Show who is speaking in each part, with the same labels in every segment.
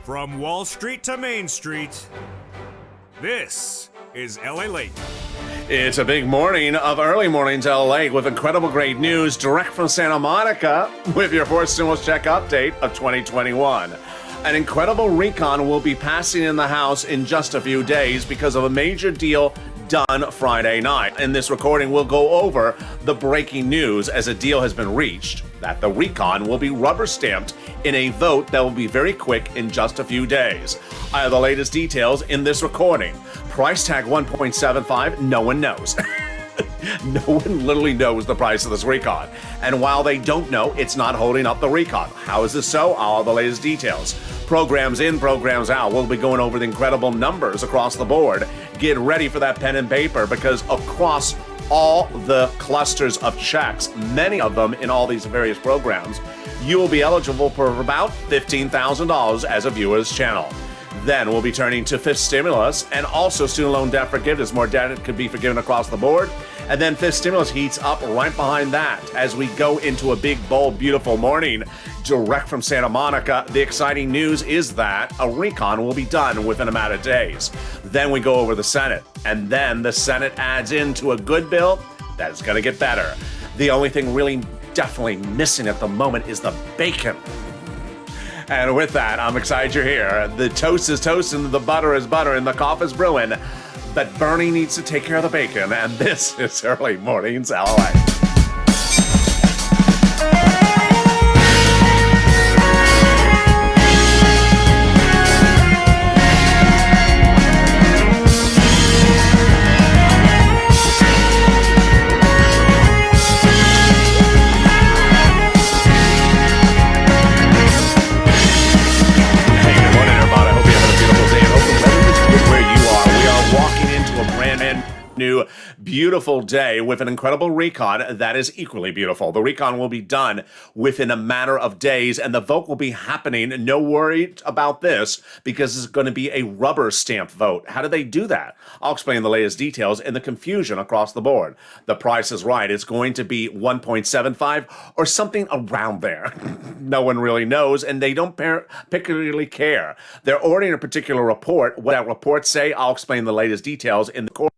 Speaker 1: From Wall Street to Main Street, this is LALATE.
Speaker 2: It's a big morning of early mornings LA with incredible great news direct from Santa Monica with your fourth stimulus check update of 2021. An incredible recon will be passing in the House in just a few days because of a major deal done Friday night. In this recording, we'll go over the breaking news as a deal has been reached that the recon will be rubber stamped in a vote that will be very quick in just a few days. I have the latest details in this recording. Price tag 1.75, no one knows. No one literally knows the price of this recon. And while they don't know, it's not holding up the recon. How is this so? I'll have the latest details. Programs in, programs out. We'll be going over the incredible numbers across the board. Get ready for that pen and paper because across all the clusters of checks, many of them in all these various programs, you will be eligible for about $15,000 as a viewer's channel. Then we'll be turning to fifth stimulus and also student loan debt forgiveness. More debt could be forgiven across the board. And then fifth stimulus heats up right behind that as we go into a big, bold, beautiful morning direct from Santa Monica. The exciting news is that a recon will be done within a matter of days. Then we go over the Senate, and then the Senate adds into a good bill that is going to get better. The only thing really definitely missing at the moment is the bacon. And with that, I'm excited you're here. The toast is toasting, the butter is butter, and the coffee is brewing. But Bernie needs to take care of the bacon, and this is Early Mornings LA. New beautiful day with an incredible recon that is equally beautiful. The recon will be done within a matter of days and the vote will be happening. No worry about this because it's going to be a rubber stamp vote. How do they do that? I'll explain the latest details and the confusion across the board. The price is right. It's going to be 1.75 or something around there. No one really knows and they don't particularly care. They're ordering a particular report. What that report say, I'll explain the latest details in the court.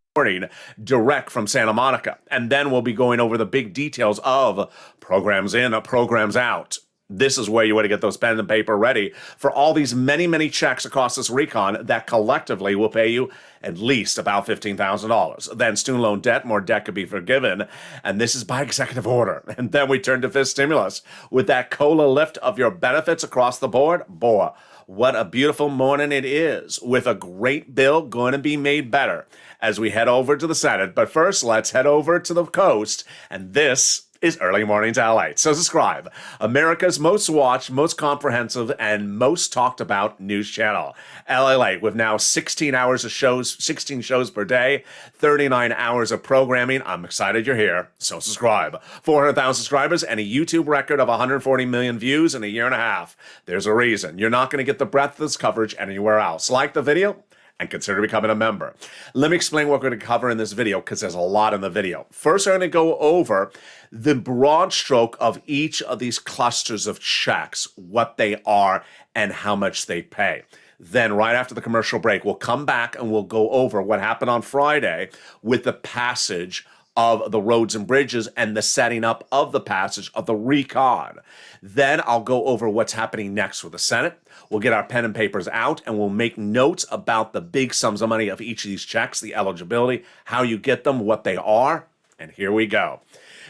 Speaker 2: Direct from Santa Monica. And then we'll be going over the big details of programs in, programs out. This is where you want to get those pen and paper ready for all these many, many checks across this recon that collectively will pay you at least about $15,000. Then student loan debt, more debt could be forgiven. And this is by executive order. And then we turn to fifth stimulus with that COLA lift of your benefits across the board. Boy, what a beautiful morning it is with a great bill going to be made better as we head over to the Senate. But first, let's head over to the coast. And this is Early Mornings LA. So subscribe. America's most watched, most comprehensive, and most talked about news channel. LALATE with now 16 hours of shows, 16 shows per day, 39 hours of programming. I'm excited you're here. So subscribe. 400,000 subscribers and a YouTube record of 140 million views in a year and a half. There's a reason. You're not going to get the breadth of this coverage anywhere else. Like the video and consider becoming a member. Let me explain what we're going to cover in this video because there's a lot in the video. First, we're going to go over the broad stroke of each of these clusters of checks, what they are and how much they pay. Then right after the commercial break, we'll come back and we'll go over what happened on Friday with the passage of the roads and bridges and the setting up of the passage of the recon. Then I'll go over what's happening next with the Senate. We'll get our pen and papers out and we'll make notes about the big sums of money of each of these checks, the eligibility, how you get them, what they are. And here we go.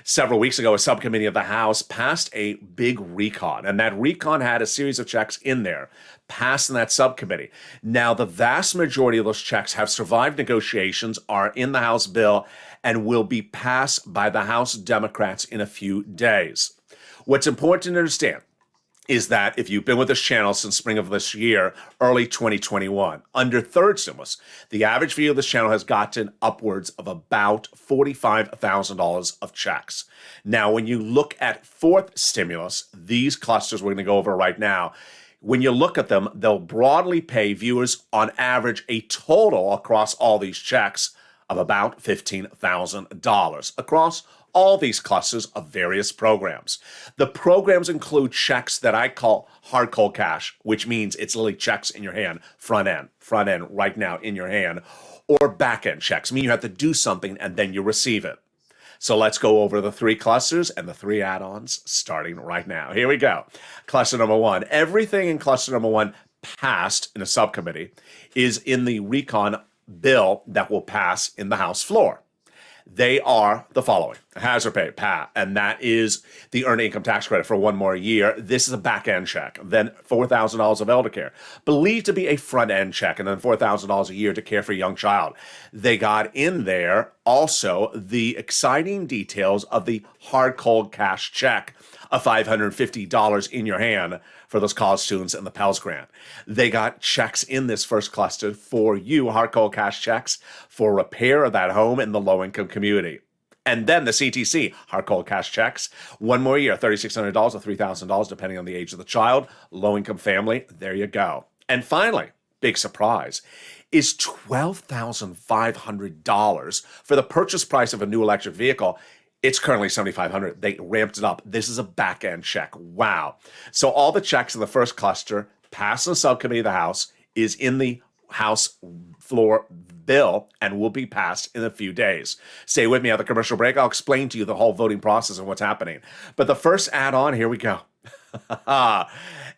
Speaker 2: Several weeks ago, a subcommittee of the House passed a big recon, and that recon had a series of checks in there passed in that subcommittee. Now, the vast majority of those checks have survived negotiations, are in the House bill, and will be passed by the House Democrats in a few days. What's important to understand is that if you've been with this channel since spring of this year, early 2021, under third stimulus, the average view of this channel has gotten upwards of about $45,000 of checks. Now, when you look at fourth stimulus, these clusters we're going to go over right now, when you look at them, they'll broadly pay viewers on average a total across all these checks of about $15,000 across all these clusters of various programs. The programs include checks that I call hard cold cash, which means it's literally checks in your hand, front end right now in your hand, or back end checks, meaning you have to do something and then you receive it. So let's go over the three clusters and the three add-ons starting right now. Here we go. Cluster number one. Everything in cluster number one passed in a subcommittee is in the recon bill that will pass in the House floor. They are the following: hazard pay, PAT, and that is the earned income tax credit for one more year. This is a back-end check. Then $4,000 of elder care, believed to be a front-end check, and then $4,000 a year to care for a young child. They got in there also the exciting details of the hard cold cash check of $550 in your hand for those college students and the Pell Grant. They got checks in this first cluster for you, hard cold cash checks for repair of that home in the low-income community. And then the CTC, hard cold cash checks, one more year, $3,600 or $3,000, depending on the age of the child, low-income family, there you go. And finally, big surprise, is $12,500 for the purchase price of a new electric vehicle. It's currently $7,500. They ramped it up. This is a back-end check. Wow. So all the checks in the first cluster passed in the subcommittee of the House, is in the House floor bill, and will be passed in a few days. Stay with me at the commercial break. I'll explain to you the whole voting process and what's happening. But the first add-on, here we go.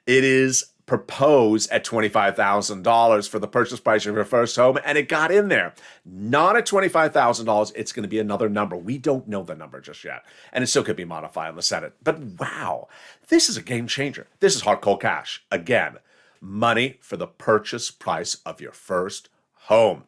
Speaker 2: It is proposed at $25,000 for the purchase price of your first home, and it got in there. Not at $25,000. It's going to be another number. We don't know the number just yet, and it still could be modified in the Senate. But wow, this is a game changer. This is hard cold cash. Again, money for the purchase price of your first home.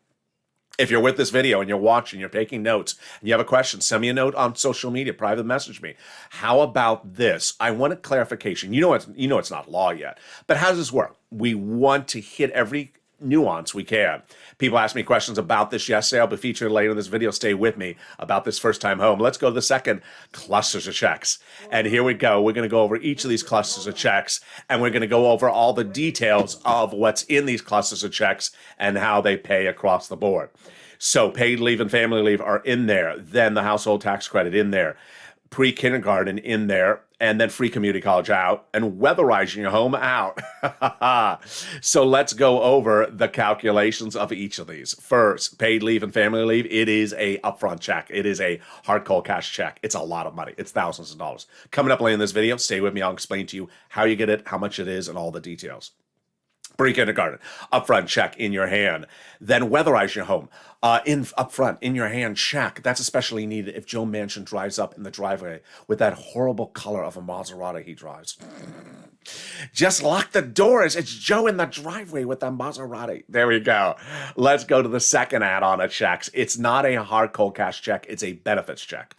Speaker 2: If you're with this video and you're watching, you're taking notes, and you have a question, send me a note on social media, private message me. How about this? I want a clarification. You know it's not law yet, but how does this work? We want to hit every nuance we can. People asked me questions about this yesterday. I'll be featured later in this video. Stay with me about this first-time home. Let's go to the second clusters of checks. And here we go. We're going to go over each of these clusters of checks, and we're going to go over all the details of what's in these clusters of checks and how they pay across the board. So paid leave and family leave are in there. Then the household tax credit in there. Pre-kindergarten in there, and then free community college out, and weatherizing your home out. So let's go over the calculations of each of these. First, paid leave and family leave. It is a upfront check. It is a hard cold cash check. It's a lot of money. It's thousands of dollars. Coming up later in this video, stay with me. I'll explain to you how you get it, how much it is, and all the details. Pre-kindergarten, upfront check in your hand. Then weatherize your home. Upfront, in your hand check. That's especially needed if Joe Manchin drives up in the driveway with that horrible color of a Maserati he drives. Just lock the doors. It's Joe in the driveway with that Maserati. There we go. Let's go to the second add-on of checks. It's not a hard cold cash check. It's a benefits check.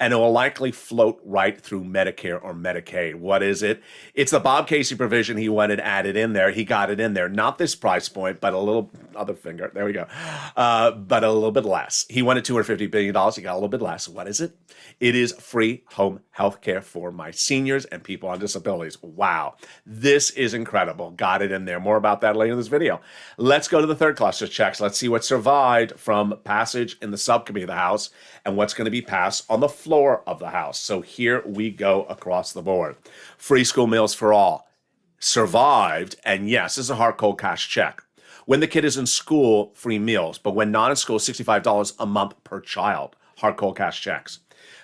Speaker 2: And it will likely float right through Medicare or Medicaid. What is it? It's the Bob Casey provision he wanted added in there. He got it in there. Not this price point, but a little other finger. There we go. But a little bit less. He wanted $250 billion. He got a little bit less. What is it? It is free home health care for my seniors and people on disabilities. Wow. This is incredible. Got it in there. More about that later in this video. Let's go to the third cluster of checks. Let's see what survived from passage in the subcommittee of the House and what's going to be passed on the floor of the House. So here we go across the board. Free school meals for all survived, and yes, this is a hard cold cash check. When the kid is in school, free meals, but when not in school, $65 a month per child. Hard cold cash checks.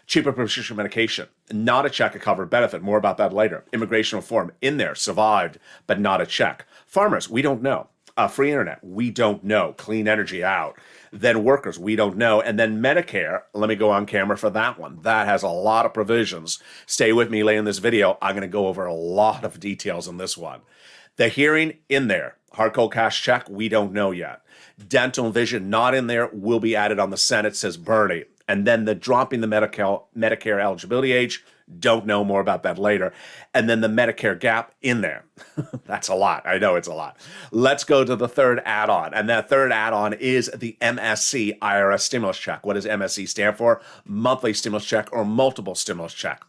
Speaker 2: Cheaper prescription medication, not a check, a covered benefit. More about that later. Immigration reform in there, survived, but not a check. Farmers, we don't know. Free internet, we don't know. Clean energy out. Then workers, we don't know. And then Medicare, let me go on camera for that one. That has a lot of provisions. Stay with me later in this video. I'm going to go over a lot of details on this one. The hearing in there, hard cold cash check, we don't know yet. Dental and vision not in there, will be added on the Senate, says Bernie. And then the dropping the Medicare eligibility age, don't know. More about that later. And then the Medicare gap in there. That's a lot. I know it's a lot. Let's go to the third add-on. And that third add-on is the MSC IRS stimulus check. What does MSC stand for? Monthly stimulus check or multiple stimulus check.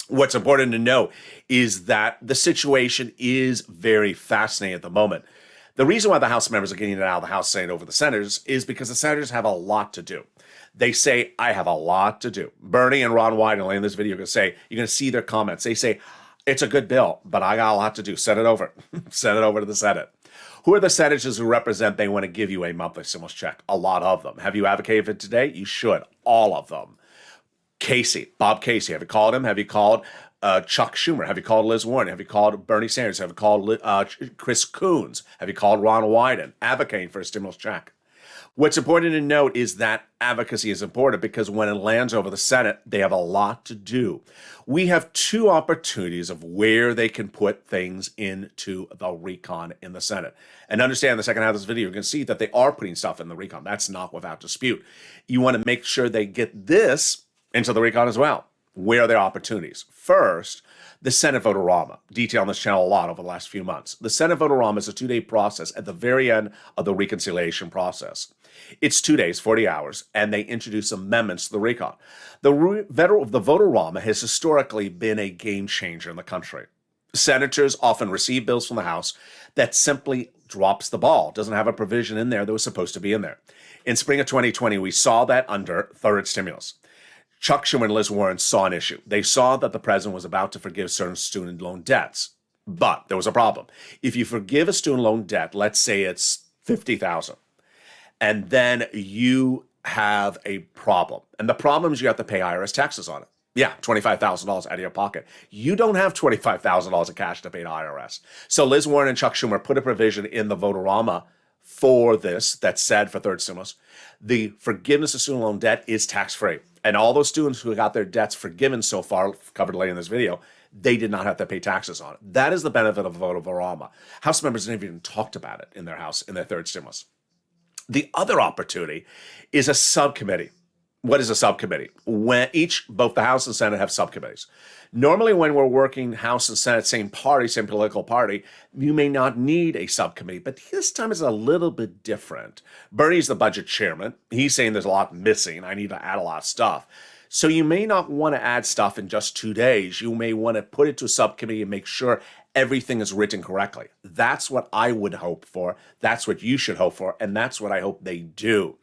Speaker 2: What's important to know is that the situation is very fascinating at the moment. The reason why the House members are getting it out of the House Senate over the senators is because the senators have a lot to do. They say, I have a lot to do. Bernie and Ron Wyden in this video are going to say, you're going to see their comments. They say, it's a good bill, but I got a lot to do. Send it over. Send it over to the Senate. Who are the senators who represent they want to give you a monthly stimulus check? A lot of them. Have you advocated for it today? You should. All of them. Bob Casey, have you called him? Have you called Chuck Schumer? Have you called Liz Warren? Have you called Bernie Sanders? Have you called Chris Coons? Have you called Ron Wyden advocating for a stimulus check? What's important to note is that advocacy is important because when it lands over the Senate, they have a lot to do. We have two opportunities of where they can put things into the recon in the Senate. And understand in the second half of this video, you're going to see that they are putting stuff in the recon. That's not without dispute. You want to make sure they get this into the recon as well. Where are their opportunities? First, the Senate Vote-A-Rama. Detailed on this channel a lot over the last few months. The Senate Vote-A-Rama is a 2-day process at the very end of the reconciliation process. It's 2 days, 40 hours, and they introduce amendments to the recon. The Vote-A-Rama has historically been a game changer in the country. Senators often receive bills from the House that simply drops the ball, doesn't have a provision in there that was supposed to be in there. In spring of 2020, we saw that under third stimulus. Chuck Schumer and Liz Warren saw an issue. They saw that the president was about to forgive certain student loan debts, but there was a problem. If you forgive a student loan debt, let's say it's $50,000, and then you have a problem, and the problem is you have to pay IRS taxes on it. Yeah, $25,000 out of your pocket. You don't have $25,000 of cash to pay to IRS. So Liz Warren and Chuck Schumer put a provision in the Vote-A-Rama for this that said for third stimulus, the forgiveness of student loan debt is tax-free. And all those students who got their debts forgiven so far, covered later in this video, they did not have to pay taxes on it. That is the benefit of Vote-A-Rama. House members never even talked about it in their House, in their third stimulus. The other opportunity is a subcommittee. What is a subcommittee? When both the House and Senate have subcommittees. Normally when we're working House and Senate, same party, same political party, you may not need a subcommittee, but this time is a little bit different. Bernie's the budget chairman. He's saying there's a lot missing. I need to add a lot of stuff. So you may not want to add stuff in just 2 days. You may want to put it to a subcommittee and make sure everything is written correctly. That's what I would hope for. That's what you should hope for. And that's what I hope they do.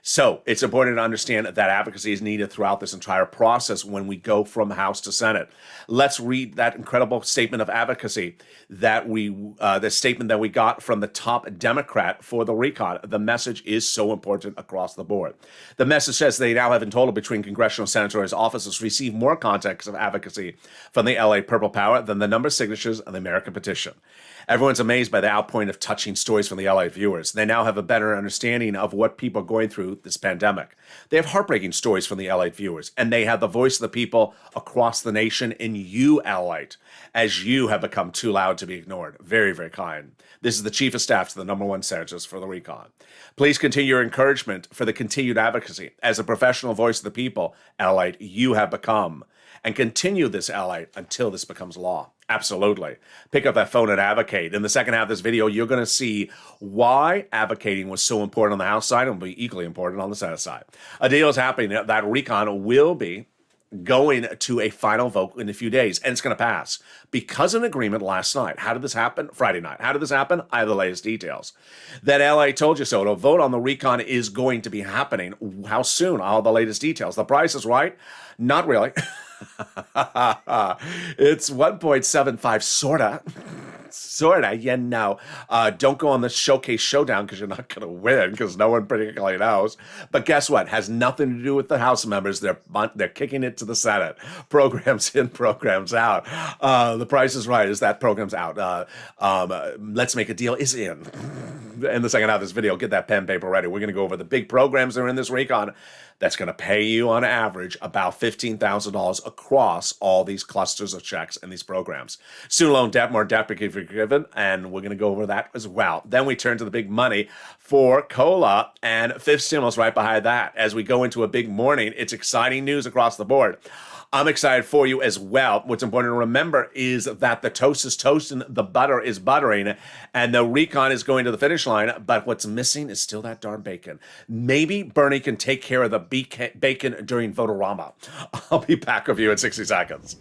Speaker 2: So it's important to understand that advocacy is needed throughout this entire process when we go from House to Senate. Let's read that incredible statement of advocacy that the statement that we got from the top Democrat for the recon. The message is so important across the board. The message says they now have in total between congressional senatorial offices received more contacts of advocacy from the LA Purple Power than the number of signatures on the American petition. Everyone's amazed by the outpouring of touching stories from the LA viewers. They now have a better understanding of what people are going through this pandemic. They have heartbreaking stories from the LA viewers, and they have the voice of the people across the nation in you, LA, as you have become too loud to be ignored. Very, very kind. This is the Chief of Staff to the #1 senators for the recon. Please continue your encouragement for the continued advocacy. As a professional voice of the people, LA, you have become. And continue this, LA, until this becomes law. Absolutely. Pick up that phone and advocate. In the second half of this video, you're going to see why advocating was so important on the House side and will be equally important on the Senate side. A deal is happening that recon will be going to a final vote in a few days, and it's going to pass because of an agreement last night. How did this happen? Friday night. How did this happen? I have the latest details. That LA told you so. A vote on the recon is going to be happening. How soon? All the latest details. The price is right? Not really. It's 1.75, sorta, you know. Don't go on the showcase showdown because you're not going to win because no one particularly knows. But guess what? Has nothing to do with the House members. They're kicking it to the Senate. Programs in, programs out. The Price is Right is that program's out. Let's Make a Deal is in. In the second half of this video, get that pen and paper ready. We're going to go over the big programs that are in this recon that's going to pay you on average about $15,000 across all these clusters of checks and these programs. Student loan debt, more debt be forgiven, and we're going to go over that as well. Then we turn to the big money for COLA and fifth stimulus right behind that. As we go into a big morning, it's exciting news across the board. I'm excited for you as well. What's important to remember is that the toast is toasting, the butter is buttering, and the recon is going to the finish line, but what's missing is still that darn bacon. Maybe Bernie can take care of the bacon during Vote-A-Rama. I'll be back with you in 60 seconds.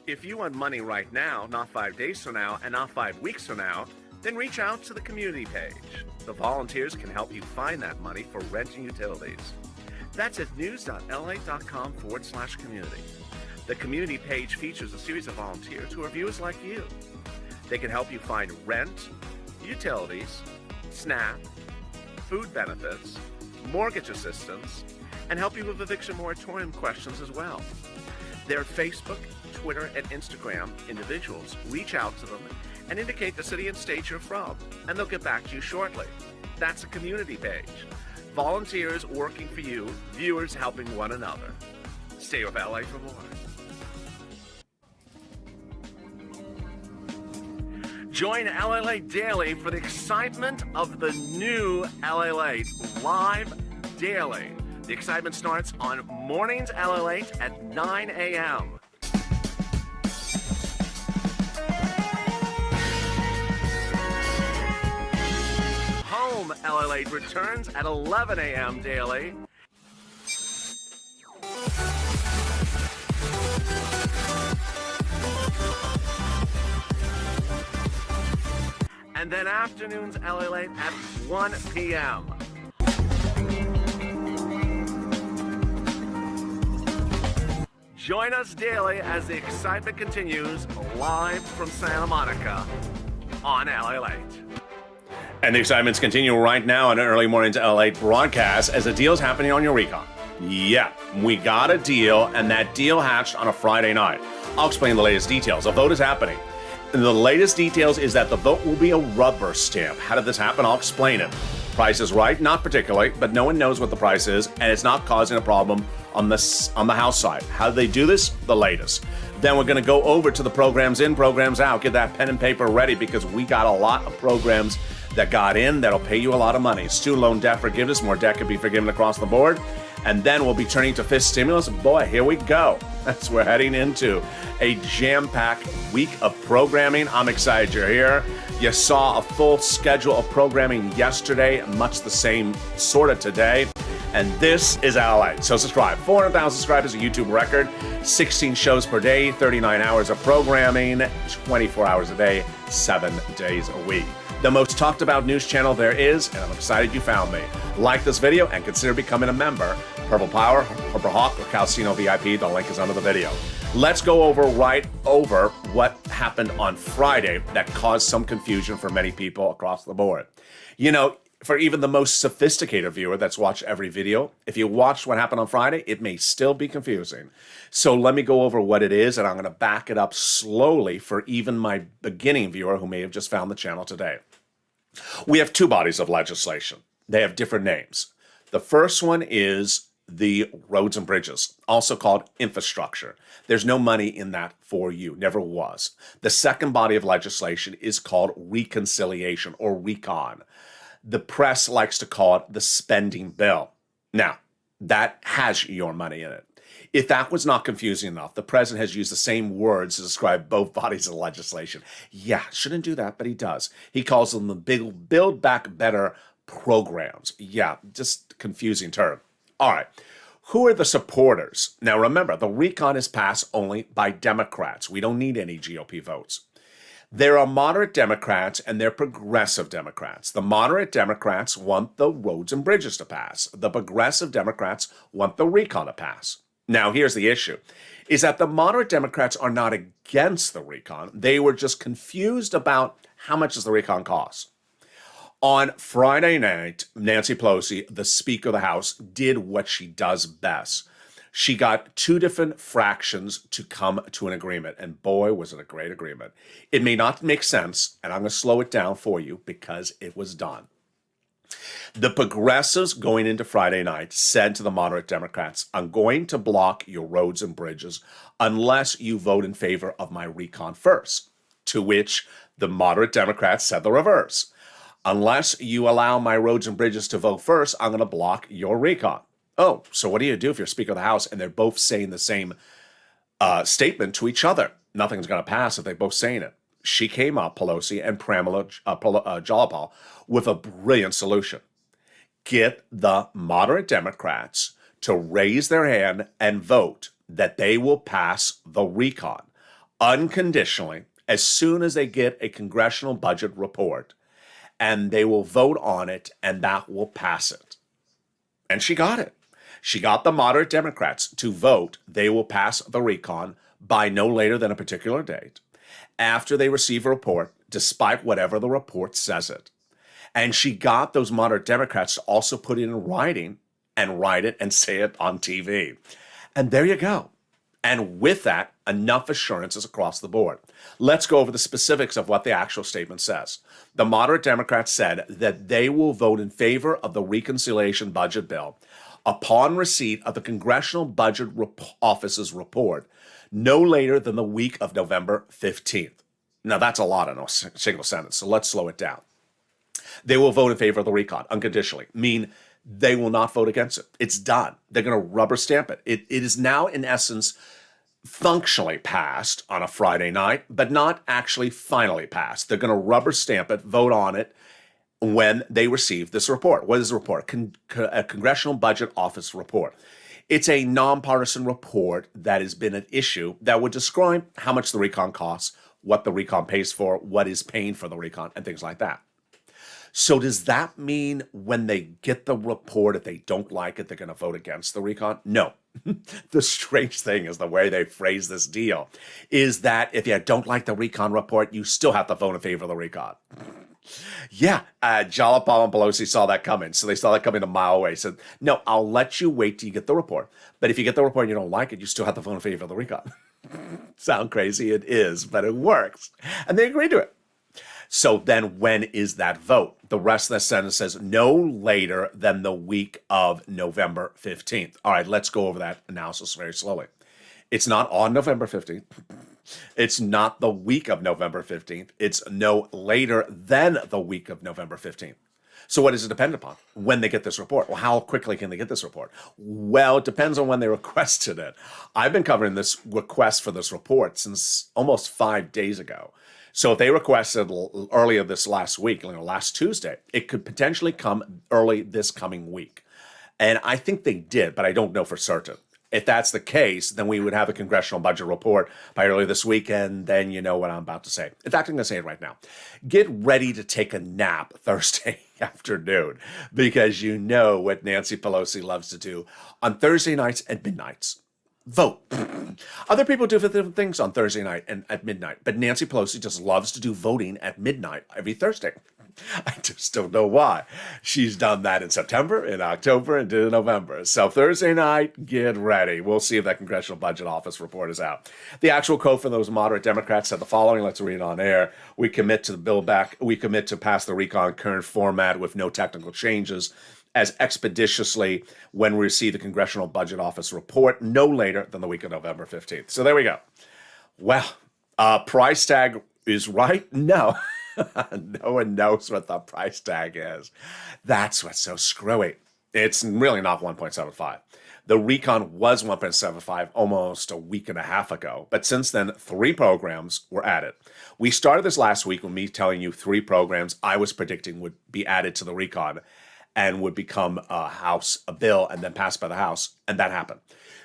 Speaker 2: If you want money right now, not 5 days from now, and not 5 weeks from now, then reach out to the community page. The volunteers can help you find that money for rent and utilities. That's at news.lalate.com/community. The community page features a series of volunteers who are viewers like you. They can help you find rent, utilities, SNAP, food benefits, mortgage assistance, and help you with eviction moratorium questions as well. Their Facebook, Twitter, and Instagram individuals reach out to them and indicate the city and state you're from, and they'll get back to you shortly. That's a community page. Volunteers working for you, viewers helping one another. Stay with LA for more. Join LALATE Daily for the excitement of the new LALATE live daily. The excitement starts on Mornings LALATE at 9 a.m. Home LALATE returns at 11 a.m. daily. And then afternoons LALATE at 1 p.m. Join us daily as the excitement continues live from Santa Monica on LALATE. And the excitement's continuing right now on Early Mornings LALATE broadcast as a deal's happening on your recon. Yeah, we got a deal, and that deal hatched on a Friday night. I'll explain the latest details. A vote is happening. And the latest details is that the vote will be a rubber stamp. How did this happen? I'll explain it. Price is right, not particularly, but no one knows what the price is, and it's not causing a problem on the House side. How do they do this? The latest. Then we're going to go over to the programs in, programs out. Get that pen and paper ready because we got a lot of programs that got in that'll pay you a lot of money. Student loan debt forgiveness, more debt can be forgiven across the board. And then we'll be turning to fifth stimulus. Boy, here we go. That's we're heading into a jam-packed week of programming. I'm excited you're here. You saw a full schedule of programming yesterday, much the same sort of today. And this is LALATE. So subscribe. 400,000 subscribers, a YouTube record. 16 shows per day, 39 hours of programming, 24 hours a day, 7 days a week. The most talked about news channel there is, and I'm excited you found me. Like this video and consider becoming a member. Purple Power, Purple Hawk, or Calcino VIP, the link is under the video. Let's go over what happened on Friday that caused some confusion for many people across the board. You know, for even the most sophisticated viewer that's watched every video, if you watched what happened on Friday, it may still be confusing. So let me go over what it is, and I'm going to back it up slowly for even my beginning viewer who may have just found the channel today. We have two bodies of legislation. They have different names. The first one is the roads and bridges, also called infrastructure. There's no money in that for you, never was. The second body of legislation is called reconciliation or recon. The press likes to call it the spending bill. Now, that has your money in it. If that was not confusing enough, the president has used the same words to describe both bodies of legislation. Yeah, shouldn't do that, but he does. He calls them the big Build Back Better programs. Yeah, just confusing term. All right, who are the supporters? Now remember, the recon is passed only by Democrats. We don't need any GOP votes. There are moderate Democrats and there are progressive Democrats. The moderate Democrats want the roads and bridges to pass. The progressive Democrats want the recon to pass. Now, here's the issue, is that the moderate Democrats are not against the recon. They were just confused about how much does the recon cost. On Friday night, Nancy Pelosi, the Speaker of the House, did what she does best. She got two different fractions to come to an agreement, and boy, was it a great agreement. It may not make sense, and I'm going to slow it down for you because it was done. The progressives going into Friday night said to the moderate Democrats, I'm going to block your roads and bridges unless you vote in favor of my recon first. To which the moderate Democrats said the reverse. Unless you allow my roads and bridges to vote first, I'm going to block your recon. Oh, so what do you do if you're Speaker of the House and they're both saying the same statement to each other? Nothing's going to pass if they're both saying it. She came up, Pelosi and Pramila Jayapal, with a brilliant solution. Get the moderate Democrats to raise their hand and vote that they will pass the recon unconditionally as soon as they get a congressional budget report, and they will vote on it, and that will pass it. And she got it. She got the moderate Democrats to vote they will pass the recon by no later than a particular date after they receive a report, despite whatever the report says it. And she got those moderate Democrats to also put it in writing and write it and say it on TV. And there you go. And with that, enough assurances across the board. Let's go over the specifics of what the actual statement says. The moderate Democrats said that they will vote in favor of the reconciliation budget bill upon receipt of the Congressional Budget Office's report no later than the week of November 15th. Now, that's a lot in a single sentence, so let's slow it down. They will vote in favor of the recon unconditionally, mean they will not vote against it. It's done. They're going to rubber stamp it. It is now, in essence, functionally passed on a Friday night, but not actually finally passed. They're going to rubber stamp it, vote on it when they receive this report. What is the report? A Congressional Budget Office report. It's a nonpartisan report that has been an issue that would describe how much the recon costs, what the recon pays for, what is paying for the recon, and things like that. So does that mean when they get the report, if they don't like it, they're going to vote against the recon? No. The strange thing is the way they phrase this deal is that if you don't like the recon report, you still have to vote in favor of the recon. Yeah, Jalopal and Pelosi saw that coming. So they saw that coming a mile away. Said, no, I'll let you wait till you get the report. But if you get the report and you don't like it, you still have to vote in favor of the recon. Sound crazy? It is, but it works. And they agreed to it. So then when is that vote? The rest of the sentence says no later than the week of November 15th. All right, let's go over that analysis very slowly. It's not on November 15th. It's not the week of November 15th. It's no later than the week of November 15th. So what does it depend upon? When they get this report. Well, how quickly can they get this report? Well, it depends on when they requested it. I've been covering this request for this report since almost 5 days ago. So if they requested earlier this last week, last Tuesday, it could potentially come early this coming week. And I think they did, but I don't know for certain. If that's the case, then we would have a congressional budget report by early this week, and then you know what I'm about to say. In fact, I'm going to say it right now. Get ready to take a nap Thursday afternoon, because you know what Nancy Pelosi loves to do on Thursday nights and midnights. Vote. Other people do different things on Thursday night and at midnight, but Nancy Pelosi just loves to do voting at midnight every Thursday. I just don't know why. She's done that in September, in October, and in November. So Thursday night, get ready. We'll see if that Congressional Budget Office report is out. The actual quote from those moderate Democrats said the following. Let's read it on air. We commit to the bill back. We commit to pass the recon current format with no technical changes as expeditiously when we receive the Congressional Budget Office report no later than the week of November 15th. So there we go. Well, price tag is right? No. No one knows what the price tag is. That's what's so screwy. It's really not 1.75. The recon was 1.75 almost a week and a half ago, but since then, 3 programs were added. We started this last week with me telling you 3 programs I was predicting would be added to the recon and would become a bill and then passed by the House, and that happened.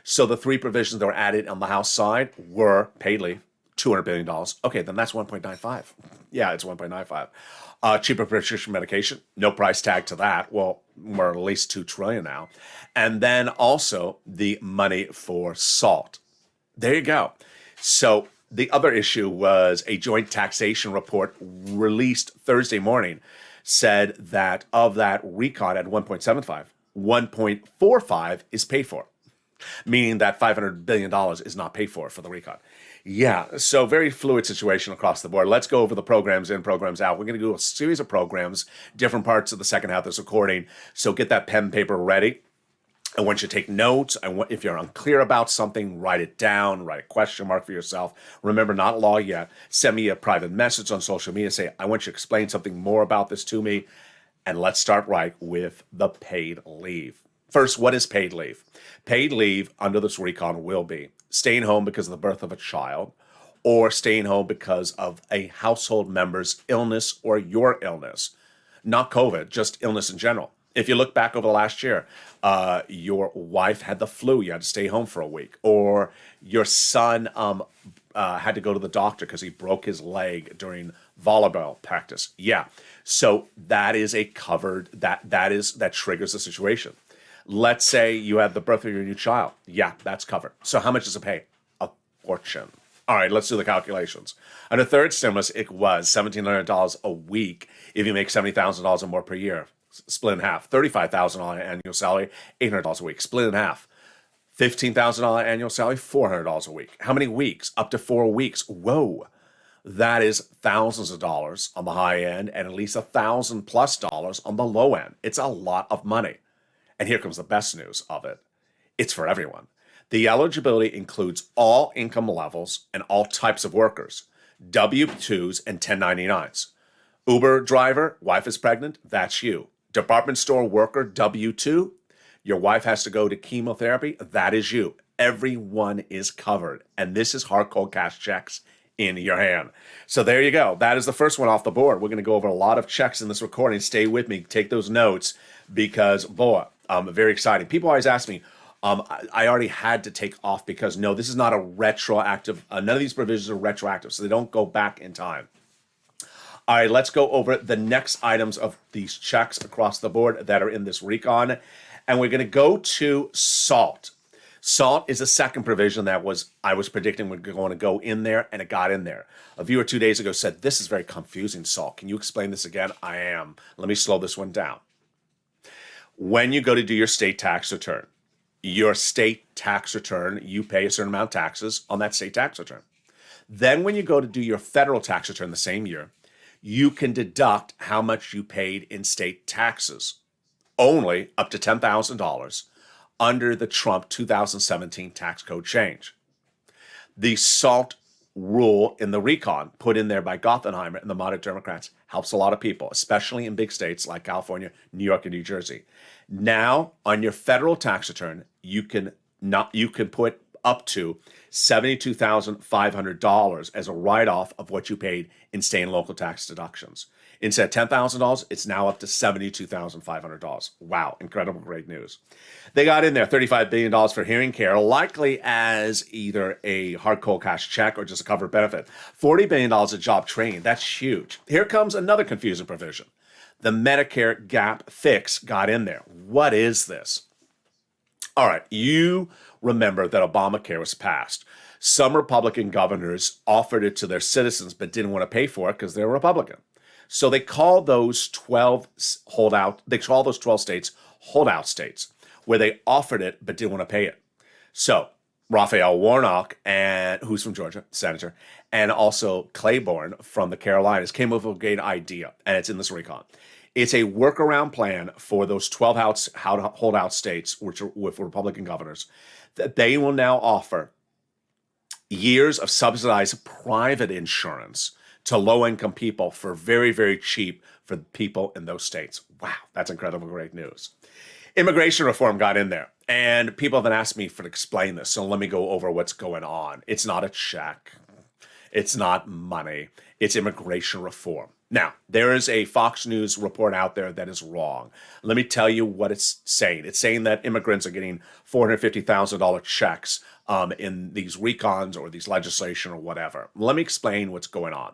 Speaker 2: So the 3 provisions that were added on the House side were paid leave, $200 billion. Okay, then that's 1.95. Yeah, it's 1.95. Cheaper prescription medication, no price tag to that. Well, we're at least $2 trillion now. And then also the money for SALT. There you go. So the other issue was a joint taxation report released Thursday morning said that of that recon at 1.75, 1.45 is paid for, meaning that $500 billion is not paid for the recon. Yeah, so very fluid situation across the board. Let's go over the programs in, programs out. We're going to do a series of programs, different parts of the second half of this recording. So get that pen and paper ready. I want you to take notes. If you're unclear about something, write it down, write a question mark for yourself. Remember, not law yet. Send me a private message on social media. Say, I want you to explain something more about this to me. And let's start right with the paid leave. First, what is paid leave? Paid leave under this recon will be staying home because of the birth of a child or staying home because of a household member's illness or your illness. Not COVID, just illness in general. If you look back over the last year, your wife had the flu, you had to stay home for a week, or your son had to go to the doctor because he broke his leg during volleyball practice. Yeah, so that is a covered that triggers the situation. Let's say you had the birth of your new child. Yeah, that's covered. So how much does it pay? A fortune. All right, let's do the calculations. Under third stimulus, it was $1,700 a week if you make $70,000 or more per year. Split in half. $35,000 annual salary, $800 a week. Split in half. $15,000 annual salary, $400 a week. How many weeks? Up to 4 weeks. Whoa. That is thousands of dollars on the high end and at least $1,000+ on the low end. It's a lot of money. And here comes the best news of it. It's for everyone. The eligibility includes all income levels and all types of workers, W-2s and 1099s. Uber driver, wife is pregnant, that's you. Department store worker, W-2, your wife has to go to chemotherapy, that is you. Everyone is covered. And this is hard cold cash checks in your hand. So there you go. That is the first one off the board. We're going to go over a lot of checks in this recording. Stay with me. Take those notes because, boy, very exciting. People always ask me, I already had to take off because, no, this is not a retroactive. None of these provisions are retroactive, so they don't go back in time. All right, let's go over the next items of these checks across the board that are in this recon. And we're going to go to SALT. SALT is a second provision that I was predicting we're going to go in there, and it got in there. A viewer 2 days ago said, this is very confusing, SALT. Can you explain this again? I am. Let me slow this one down. When you go to do your state tax return, you pay a certain amount of taxes on that state tax return. Then when you go to do your federal tax return the same year, you can deduct how much you paid in state taxes, only up to $10,000 under the Trump 2017 tax code change. The SALT rule in the recon put in there by Gothenheimer and the moderate Democrats helps a lot of people, especially in big states like California, New York, and New Jersey. Now, on your federal tax return, you can put up to $72,500 as a write-off of what you paid in state and local tax deductions. Instead of $10,000, it's now up to $72,500. Wow, incredible, great news. They got in there $35 billion for hearing care, likely as either a hard cold cash check or just a covered benefit. $40 billion of job training, that's huge. Here comes another confusing provision. The Medicare gap fix got in there. What is this? All right, you remember that Obamacare was passed. Some Republican governors offered it to their citizens but didn't want to pay for it because they're Republican. So they call those 12 states holdout states, where they offered it but didn't want to pay it. So Raphael Warnock, who's from Georgia, senator, and also Claiborne from the Carolinas came up with a great idea, and it's in this recon. It's a workaround plan for those 12 holdout states, which are with Republican governors, that they will now offer years of subsidized private insurance to low-income people for very, very cheap for people in those states. Wow, that's incredible, great news. Immigration reform got in there, and people have been asking me to explain this, so let me go over what's going on. It's not a check. It's not money. It's immigration reform. Now, there is a Fox News report out there that is wrong. Let me tell you what it's saying. It's saying that immigrants are getting $450,000 checks in these recons or these legislation or whatever. Let me explain what's going on.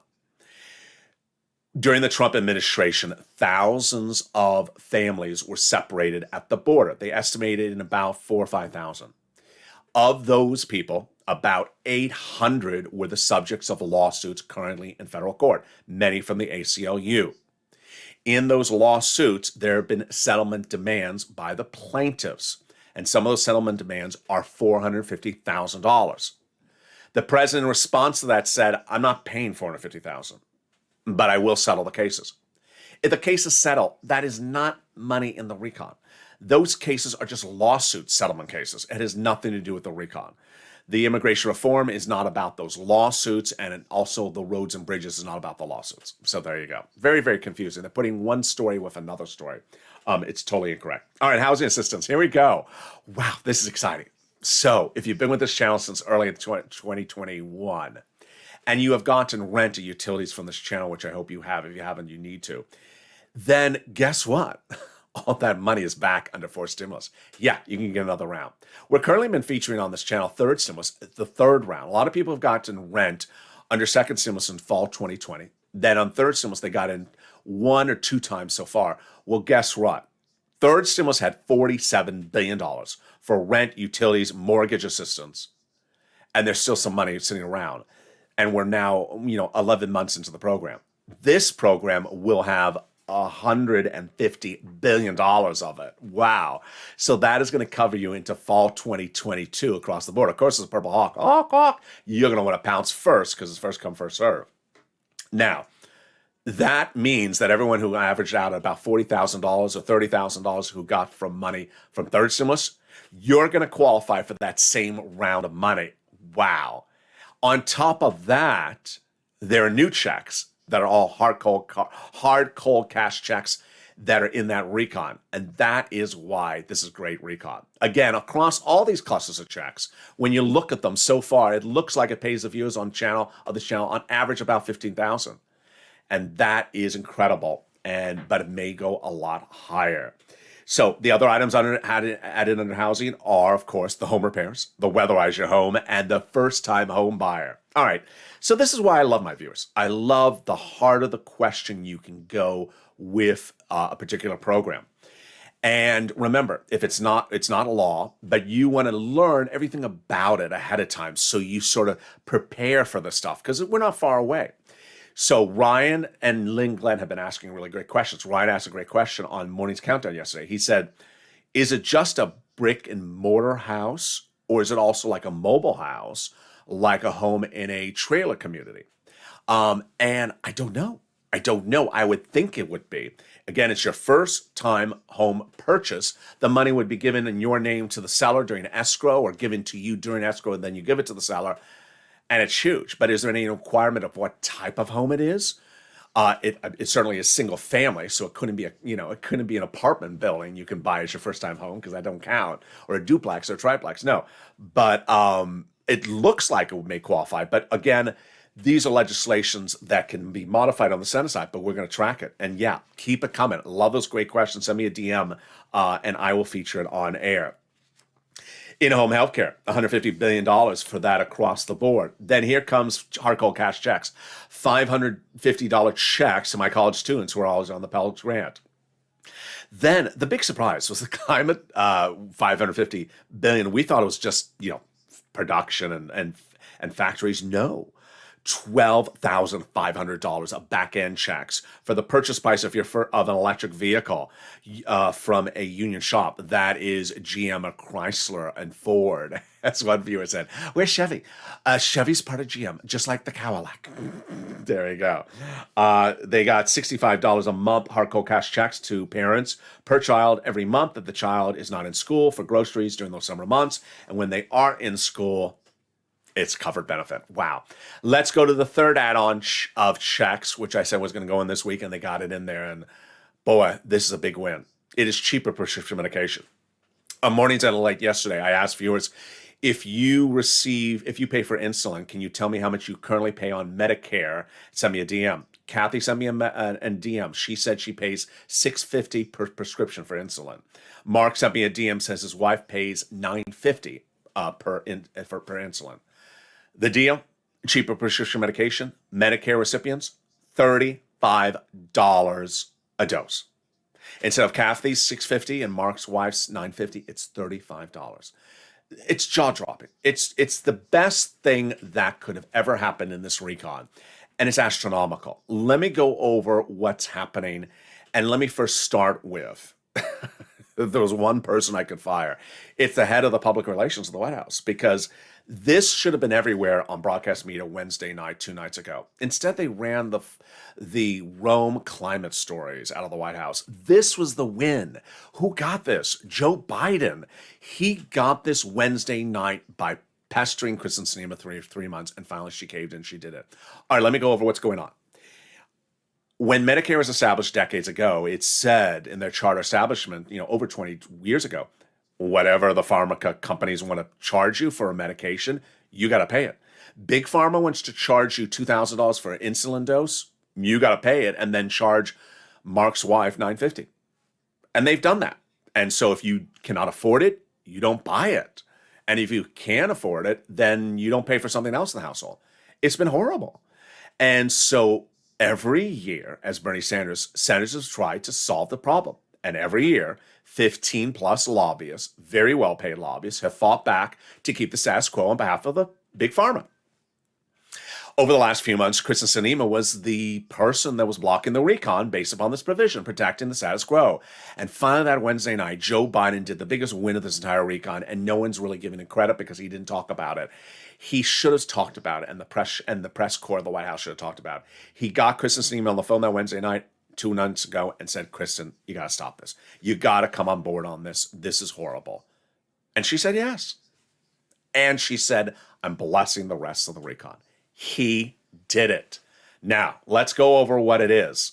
Speaker 2: During the Trump administration, thousands of families were separated at the border. They estimated in about 4,000 or 5,000. Of those people, about 800 were the subjects of lawsuits currently in federal court, many from the ACLU. In those lawsuits, there have been settlement demands by the plaintiffs, and some of those settlement demands are $450,000. The president, in response to that, said, I'm not paying $450,000, but I will settle the cases. If the cases settle, that is not money in the recon. Those cases are just lawsuit settlement cases. It has nothing to do with the recon. The immigration reform is not about those lawsuits, and also the roads and bridges is not about the lawsuits. So there you go. Very, very confusing. They're putting one story with another story. It's totally incorrect. All right, housing assistance. Here we go. Wow, this is exciting. So if you've been with this channel since early 2021, and you have gotten rent or utilities from this channel, which I hope you have. If you haven't, you need to. Then guess what? all that money is back under fourth stimulus. Yeah, you can get another round. We're currently been featuring on this channel third stimulus, the third round. A lot of people have gotten rent under second stimulus in fall 2020. Then on third stimulus, they got in 1 or 2 times so far. Well, guess what? Third stimulus had $47 billion for rent, utilities, mortgage assistance, and there's still some money sitting around. And we're now, 11 months into the program. This program will have $150 billion of it. Wow. So that is going to cover you into fall 2022 across the board. Of course, it's a Purple Hawk. Hawk, hawk. You're going to want to pounce first because it's first come, first serve. Now, that means that everyone who averaged out at about $40,000 or $30,000 who got from money from third stimulus, you're going to qualify for that same round of money. Wow. On top of that, there are new checks that are all hard cold cash checks that are in that recon. And that is why this is great recon. Again, across all these clusters of checks, when you look at them so far, it looks like it pays the viewers on this channel on average about $15,000. And that is incredible. But it may go a lot higher. So the other items added under housing are, of course, the home repairs, the weatherize your home, and the first-time home buyer. All right, so this is why I love my viewers. I love the heart of the question you can go with a particular program. And remember, if it's not a law, but you want to learn everything about it ahead of time so you sort of prepare for the stuff, because we're not far away. So Ryan and Lynn Glenn have been asking really great questions. Ryan asked a great question on Morning's Countdown yesterday. He said, is it just a brick and mortar house, or is it also like a mobile house, like a home in a trailer community? And I don't know. I would think it would be. Again, it's your first time home purchase. The money would be given in your name to the seller during escrow, or given to you during escrow, and then you give it to the seller. And it's huge, but is there any requirement of what type of home it is? It certainly is single family, so it couldn't be an apartment building you can buy as your first time home, because that don't count, or a duplex or a triplex. No, but it looks like it may qualify. But again, these are legislations that can be modified on the Senate side, but we're going to track it. And yeah, keep it coming. Love those great questions. Send me a DM, and I will feature it on air. In-home healthcare, $150 billion for that across the board. Then here comes hard cold cash checks. $550 checks to my college students who are always on the Pell Grant. Then the big surprise was the climate, $550 billion. We thought it was just, production and factories. No. $12,500 of back-end checks for the purchase price of an electric vehicle from a union shop. That is GM or Chrysler and Ford. That's one viewer said. Where's Chevy? Chevy's part of GM, just like the Cadillac. There you go. They got $65 a month hard cold cash checks to parents per child every month that the child is not in school for groceries during those summer months. And when they are in school, it's covered benefit. Wow. Let's go to the third add-on of checks, which I said was going to go in this week, and they got it in there. And boy, this is a big win. It is cheaper prescription medication. On Mornings at LALATE yesterday, I asked viewers, if you pay for insulin, can you tell me how much you currently pay on Medicare? Send me a DM. Kathy sent me a DM. She said she pays $650 per prescription for insulin. Mark sent me a DM, says his wife pays $950 per insulin. The deal, cheaper prescription medication, Medicare recipients, $35 a dose. Instead of Kathy's $650 and Mark's wife's $950, it's $35. It's jaw-dropping. It's the best thing that could have ever happened in this recon, and it's astronomical. Let me go over what's happening, and let me first start with if there was one person I could fire, it's the head of the public relations of the White House, because this should have been everywhere on broadcast media Wednesday night, 2 nights ago. Instead, they ran the Rome climate stories out of the White House. This was the win. Who got this? Joe Biden. He got this Wednesday night by pestering Kristen Sinema for 3 months, and finally she caved in. She did it. All right, let me go over what's going on. When Medicare was established decades ago, it said in their charter establishment, over 20 years ago, whatever the pharma companies want to charge you for a medication, you got to pay it. Big Pharma wants to charge you $2,000 for an insulin dose, you got to pay it, and then charge Mark's wife $950. And they've done that. And so if you cannot afford it, you don't buy it. And if you can afford it, then you don't pay for something else in the household. It's been horrible. And so every year, as Bernie Sanders, senators have tried to solve the problem. And every year, 15 plus lobbyists, very well paid lobbyists, have fought back to keep the status quo on behalf of the big pharma. Over the last few months, Kristen Sinema was the person that was blocking the recon based upon this provision, protecting the status quo. And finally, that Wednesday night, Joe Biden did the biggest win of this entire recon, and no one's really giving him credit because he didn't talk about it. He should have talked about it, and the press corps of the White House should have talked about it. He got Kristen Sinema on the phone that Wednesday night 2 nights ago and said, Kristen, you got to stop this. You got to come on board on this. This is horrible. And she said yes. And she said, I'm blessing the rest of the recon. He did it. Now, let's go over what it is.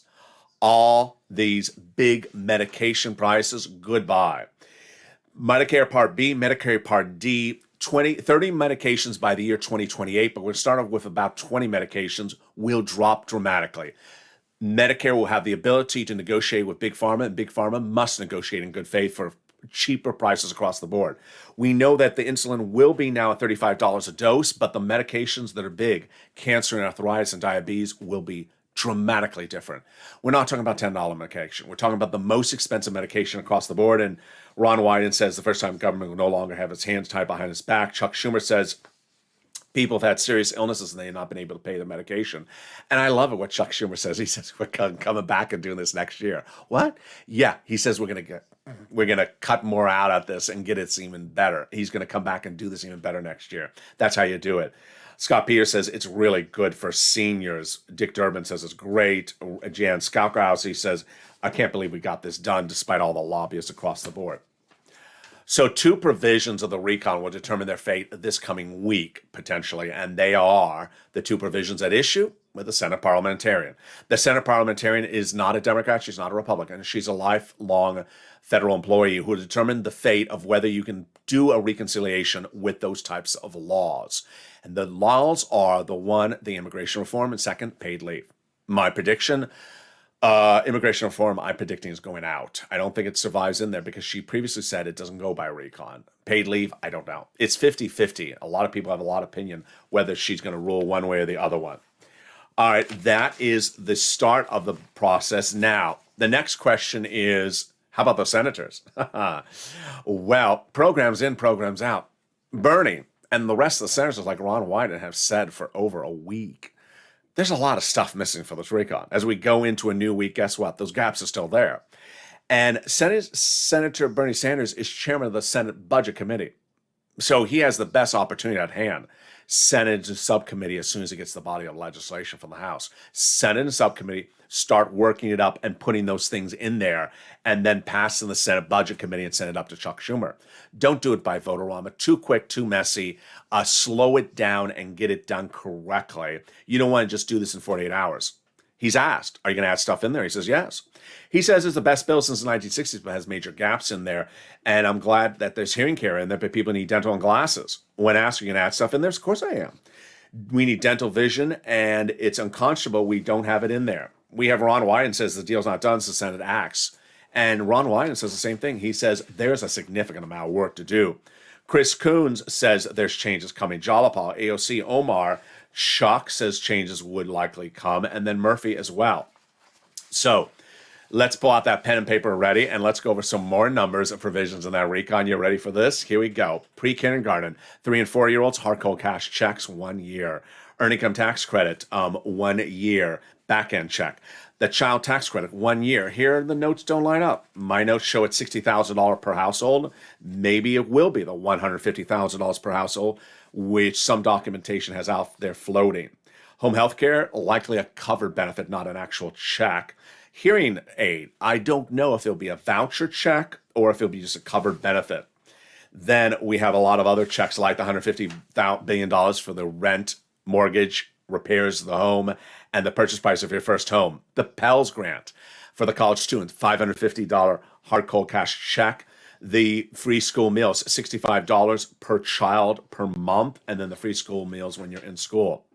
Speaker 2: All these big medication prices, goodbye. Medicare Part B, Medicare Part D, 30 medications by the year 2028, but we're going to start off with about 20 medications, will drop dramatically. Medicare will have the ability to negotiate with Big Pharma, and Big Pharma must negotiate in good faith for cheaper prices across the board. We know that the insulin will be now at $35 a dose, but the medications that are big, cancer and arthritis and diabetes, will be dramatically different. We're not talking about $10 medication. We're talking about the most expensive medication across the board. And Ron Wyden says the first time government will no longer have its hands tied behind its back. Chuck Schumer says people have had serious illnesses and they have not been able to pay the medication. And I love it what Chuck Schumer says. He says, we're coming back and doing this next year. What? Yeah, he says we're going to cut more out of this and get it even better. He's going to come back and do this even better next year. That's how you do it. Scott Peters says it's really good for seniors. Dick Durbin says it's great. Jan Skalkowski says, I can't believe we got this done despite all the lobbyists across the board. So 2 provisions of the recon will determine their fate this coming week, potentially, and they are the 2 provisions at issue with the Senate parliamentarian. The Senate parliamentarian is not a Democrat. She's not a Republican. She's a lifelong federal employee who will determine the fate of whether you can do a reconciliation with those types of laws. And the laws are the immigration reform, and second, paid leave. My prediction, immigration reform, I'm predicting is going out. I don't think it survives in there because she previously said it doesn't go by recon. Paid leave, I don't know. It's 50-50. A lot of people have a lot of opinion whether she's going to rule one way or the other one. All right, that is the start of the process. Now, the next question is, how about the senators? Well, programs in, programs out. Bernie and the rest of the senators like Ron Wyden have said for over a week, there's a lot of stuff missing for this recon. As we go into a new week, guess what? Those gaps are still there. And Senator Bernie Sanders is chairman of the Senate Budget Committee. So he has the best opportunity at hand. Senate subcommittee, as soon as he gets the body of legislation from the House, Senate and subcommittee start working it up and putting those things in there, and then pass in the Senate Budget Committee and send it up to Chuck Schumer. Don't do it by vote-a-rama. Too quick, too messy. Slow it down and get it done correctly. You don't want to just do this in 48 hours. He's asked, are you going to add stuff in there? He says, yes. He says it's the best bill since the 1960s, but has major gaps in there. And I'm glad that there's hearing care in there, but people need dental and glasses. When asked, are you going to add stuff in there? Of course I am. We need dental vision, and it's unconscionable we don't have it in there. We have Ron Wyden says the deal's not done, so the Senate acts. And Ron Wyden says the same thing. He says there's a significant amount of work to do. Chris Coons says there's changes coming. Jalapal, AOC, Omar, Chuck says changes would likely come, and then Murphy as well. So let's pull out that pen and paper ready, and let's go over some more numbers and provisions in that recon. You ready for this? Here we go. Pre-kindergarten, 3 and 4-year-olds, hard cold cash checks, 1 year. Earned income tax credit, 1 year. Back-end check. The child tax credit, 1 year. Here, the notes don't line up. My notes show it $60,000 per household. Maybe it will be the $150,000 per household, which some documentation has out there floating. Home health care, likely a covered benefit, not an actual check. Hearing aid, I don't know if there'll be a voucher check or if it'll be just a covered benefit. Then we have a lot of other checks like the $150 billion for the rent, mortgage, repairs of the home, and the purchase price of your first home. The Pell Grant for the college student, $550 hard cold cash check. The free school meals, $65 per child per month, and then the free school meals when you're in school.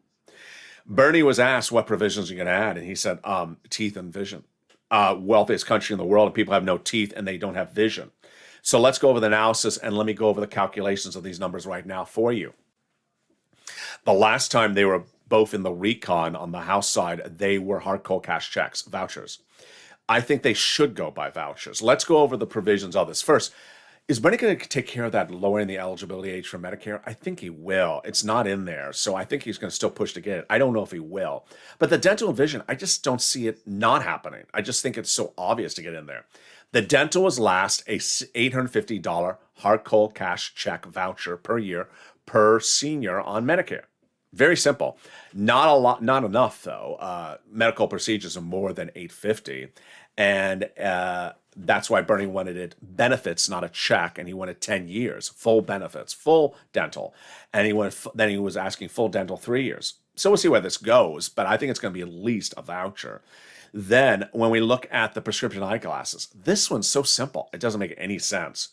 Speaker 2: Bernie was asked what provisions you're going to add, and he said, teeth and vision. wealthiest country in the world, and people have no teeth and they don't have vision. So let's go over the analysis, and let me go over the calculations of these numbers right now for you. The last time they were both in the recon on the House side, they were hard cold cash checks, vouchers. I think they should go by vouchers. Let's go over the provisions of this. First, is Bernie going to take care of that lowering the eligibility age for Medicare? I think he will. It's not in there, so I think he's going to still push to get it. I don't know if he will. But the dental and vision, I just don't see it not happening. I just think it's so obvious to get in there. The dental was last a $850 hard cold cash check voucher per year per senior on Medicare. Very simple. Not a lot, not enough though. Medical procedures are more than $850, and that's why Bernie wanted it benefits, not a check, and he wanted 10 years, full benefits, full dental, and then he was asking full dental 3 years. So we'll see where this goes, but I think it's going to be at least a voucher. Then when we look at the prescription eyeglasses, this one's so simple, it doesn't make any sense.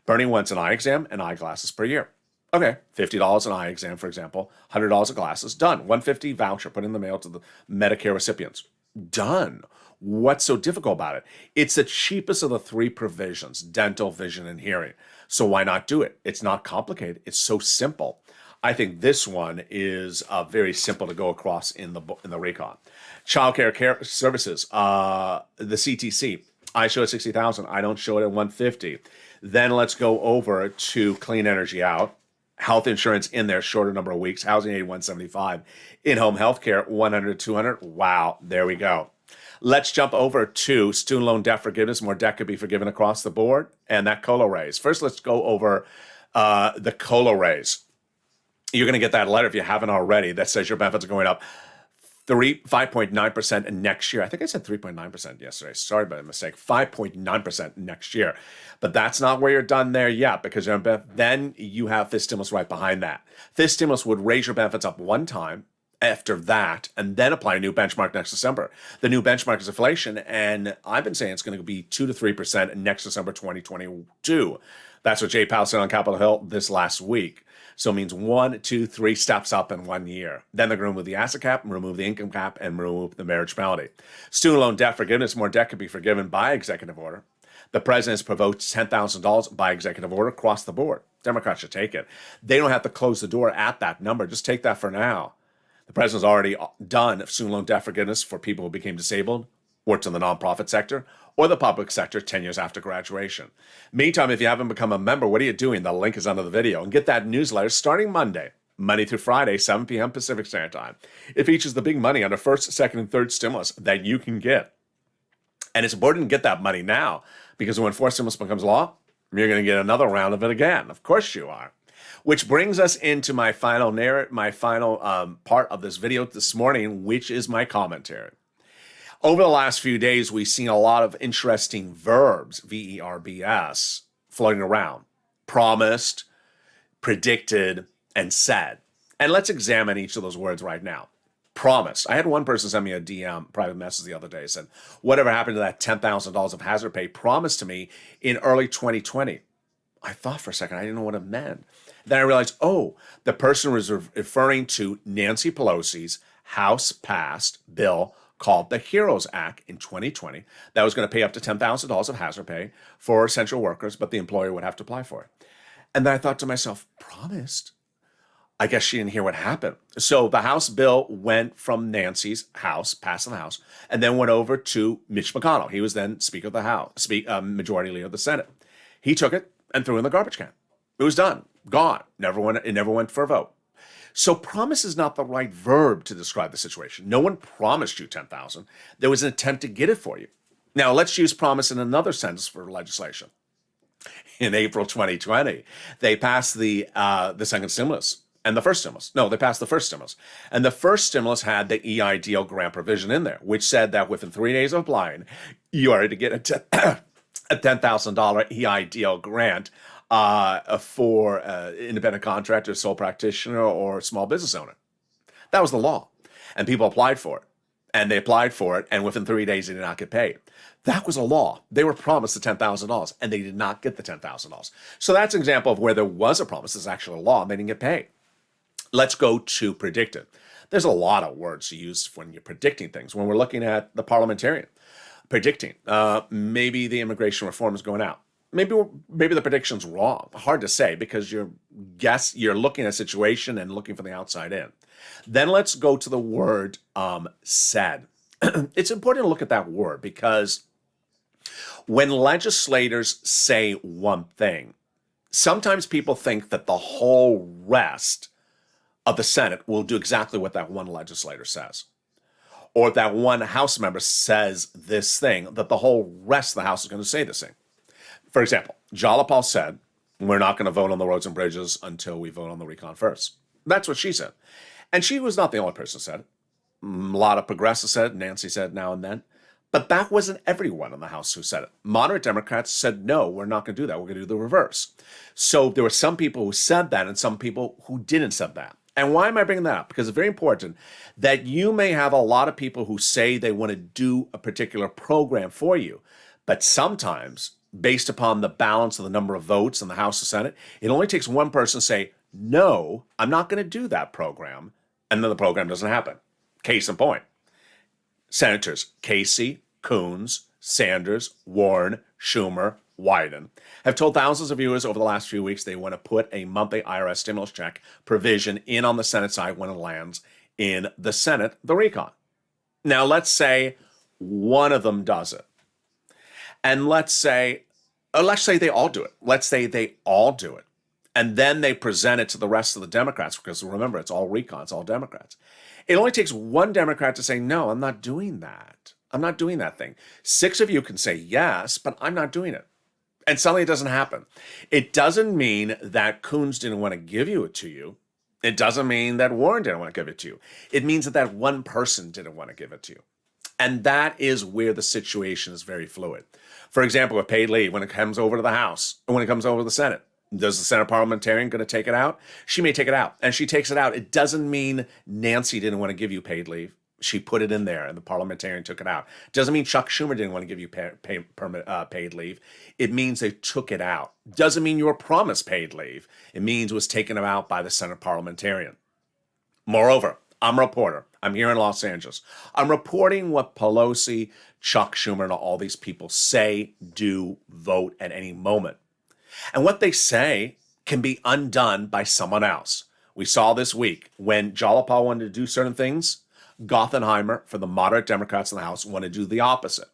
Speaker 2: Bernie wants an eye exam and eyeglasses per year. Okay, $50 an eye exam, for example, $100 of glasses, done. $150 voucher put in the mail to the Medicare recipients. Done. What's so difficult about it? It's the cheapest of the three provisions, dental, vision, and hearing. So why not do it? It's not complicated. It's so simple. I think this one is very simple to go across in the recon. Child care services, the CTC. I show it 60,000. I don't show it at 150. Then let's go over to clean energy out. Health insurance in there, shorter number of weeks. Housing aid 175. In-home healthcare 100 200. Wow, there we go. Let's jump over to student loan debt forgiveness. More debt could be forgiven across the board, and that COLA raise. First, let's go over the COLA raise. You're going to get that letter if you haven't already that says your benefits are going up 5.9% next year. I think I said 3.9% yesterday. Sorry about a mistake. 5.9% next year. But that's not where you're done there yet, because then you have this stimulus right behind that. This stimulus would raise your benefits up one time after that, and then apply a new benchmark next December. The new benchmark is inflation, and I've been saying it's going to be 2 to 3% next December 2022. That's what Jay Powell said on Capitol Hill this last week. So it means 1, 2, 3 steps up in 1 year. Then they're going to remove the asset cap, remove the income cap, and remove the marriage penalty. Student loan debt forgiveness, more debt could be forgiven by executive order. The president's provoked $10,000 by executive order across the board. Democrats should take it. They don't have to close the door at that number. Just take that for now. The president's already done student loan debt forgiveness for people who became disabled, worked in the nonprofit sector, or the public sector 10 years after graduation. Meantime, if you haven't become a member, what are you doing? The link is under the video. And get that newsletter starting Monday through Friday, 7 p.m. Pacific Standard Time. It features the big money under first, second, and third stimulus that you can get. And it's important to get that money now, because when fourth stimulus becomes law, you're going to get another round of it again. Of course you are. Which brings us into my final part of this video this morning, which is my commentary. Over the last few days, we've seen a lot of interesting verbs, V-E-R-B-S, floating around. Promised, predicted, and said. And let's examine each of those words right now. Promised. I had one person send me a DM, private message the other day, said, whatever happened to that $10,000 of hazard pay promised to me in early 2020? I thought for a second, I didn't know what it meant. Then I realized, the person was referring to Nancy Pelosi's House-passed bill called the HEROES Act in 2020 that was going to pay up to $10,000 of hazard pay for essential workers, but the employer would have to apply for it. And then I thought to myself, promised? I guess she didn't hear what happened. So the House bill went from Nancy's House, passed in the House, and then went over to Mitch McConnell. He was then Speaker of the House, Majority Leader of the Senate. He took it and threw it in the garbage can. It was done, gone. It never went for a vote. So promise is not the right verb to describe the situation. No one promised you $10,000. There was an attempt to get it for you. Now let's use promise in another sentence for legislation. In April 2020, they passed the second stimulus and the first stimulus. No, they passed the first stimulus. And the first stimulus had the EIDL grant provision in there, which said that within 3 days of applying, you are to get a $10,000 EIDL grant for independent contractor, sole practitioner, or small business owner. That was the law. And people applied for it. And they applied for it, and within 3 days, they did not get paid. That was a law. They were promised the $10,000, and they did not get the $10,000. So that's an example of where there was a promise, there's actually a law, and they didn't get paid. Let's go to predicted. There's a lot of words to use when you're predicting things. When we're looking at the parliamentarian predicting maybe the immigration reform is going out. Maybe the prediction's wrong. Hard to say because you're looking at a situation and looking from the outside in. Then let's go to the word said. It's important to look at that word because when legislators say one thing, sometimes people think that the whole rest of the Senate will do exactly what that one legislator says. Or if that one House member says this thing, that the whole rest of the House is going to say this thing. For example, Jalapal said, we're not going to vote on the roads and bridges until we vote on the recon first. That's what she said. And she was not the only person who said it. A lot of progressives said it. Nancy said now and then. But that wasn't everyone in the House who said it. Moderate Democrats said, no, we're not going to do that. We're going to do the reverse. So there were some people who said that and some people who didn't say that. And why am I bringing that up? Because it's very important that you may have a lot of people who say they want to do a particular program for you. But sometimes, based upon the balance of the number of votes in the House and Senate, it only takes one person to say, no, I'm not going to do that program. And then the program doesn't happen. Case in point. Senators Casey, Coons, Sanders, Warren, Schumer, Wyden have told thousands of viewers over the last few weeks they want to put a monthly IRS stimulus check provision in on the Senate side when it lands in the Senate, the recon. Now, let's say one of them does it. And let's say they all do it. Let's say they all do it. And then they present it to the rest of the Democrats, because remember, it's all recon, it's all Democrats. It only takes one Democrat to say, no, I'm not doing that. I'm not doing that thing. 6 of you can say yes, but I'm not doing it. And suddenly it doesn't happen. It doesn't mean that Coons didn't want to give it to you. It doesn't mean that Warren didn't want to give it to you. It means that one person didn't want to give it to you. And that is where the situation is very fluid. For example, with paid leave, when it comes over to the House, and when it comes over to the Senate, does the Senate parliamentarian going to take it out? She may take it out. And she takes it out. It doesn't mean Nancy didn't want to give you paid leave. She put it in there and the parliamentarian took it out. Doesn't mean Chuck Schumer didn't want to give you paid leave. It means they took it out. Doesn't mean you were promised paid leave. It means it was taken out by the Senate parliamentarian. Moreover, I'm a reporter. I'm here in Los Angeles. I'm reporting what Pelosi, Chuck Schumer, and all these people say, do, vote at any moment. And what they say can be undone by someone else. We saw this week when Jalapal wanted to do certain things, Gothenheimer, for the moderate Democrats in the House, want to do the opposite.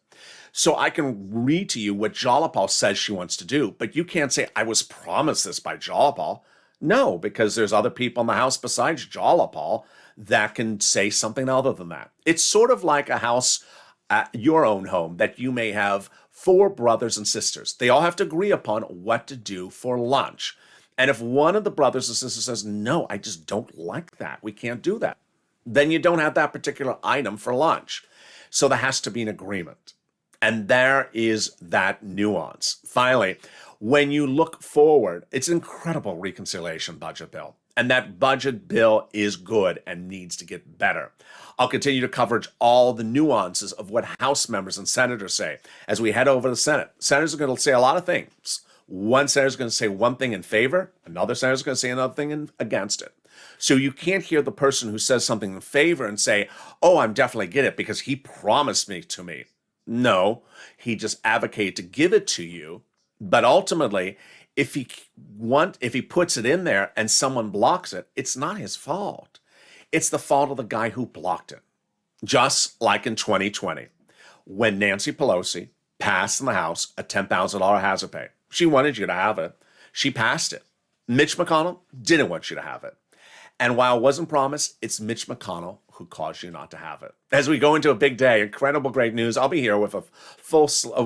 Speaker 2: So I can read to you what Jalapal says she wants to do, but you can't say, I was promised this by Jalapal. No, because there's other people in the House besides Jalapal that can say something other than that. It's sort of like a house at your own home that you may have 4 brothers and sisters. They all have to agree upon what to do for lunch. And if one of the brothers and sisters says, no, I just don't like that, we can't do that, then you don't have that particular item for lunch. So there has to be an agreement. And there is that nuance. Finally, when you look forward, it's an incredible reconciliation budget bill. And that budget bill is good and needs to get better. I'll continue to cover all the nuances of what House members and senators say as we head over to the Senate. Senators are going to say a lot of things. One senator is going to say one thing in favor. Another senator is going to say another thing against it. So you can't hear the person who says something in favor and say, oh, I'm definitely get it because he promised me to me. No, he just advocated to give it to you. But ultimately, if he puts it in there and someone blocks it, it's not his fault. It's the fault of the guy who blocked it. Just like in 2020, when Nancy Pelosi passed in the House a $10,000 hazard pay. She wanted you to have it. She passed it. Mitch McConnell didn't want you to have it. And while it wasn't promised, it's Mitch McConnell who caused you not to have it. As we go into a big day, incredible great news. I'll be here with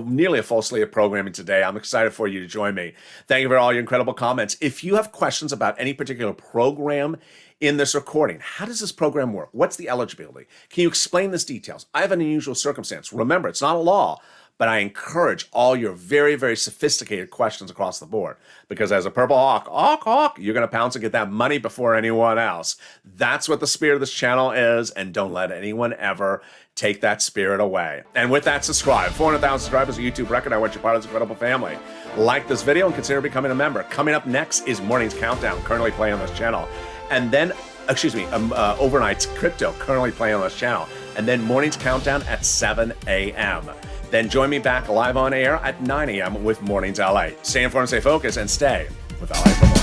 Speaker 2: nearly a full slate of programming today. I'm excited for you to join me. Thank you for all your incredible comments. If you have questions about any particular program in this recording, how does this program work? What's the eligibility? Can you explain this details? I have an unusual circumstance. Remember, it's not a law, but I encourage all your very, very sophisticated questions across the board. Because as a purple hawk, you're going to pounce and get that money before anyone else. That's what the spirit of this channel is, and don't let anyone ever take that spirit away. And with that, subscribe. 400,000 subscribers, a YouTube record. I want you part of this incredible family. Like this video and consider becoming a member. Coming up next is Morning's Countdown, currently playing on this channel. And then, Overnight's Crypto, currently playing on this channel. And then Morning's Countdown at 7 a.m. Then join me back live on air at 9 a.m. with Mornings LA. Stay informed, stay focused, and stay with LA Football.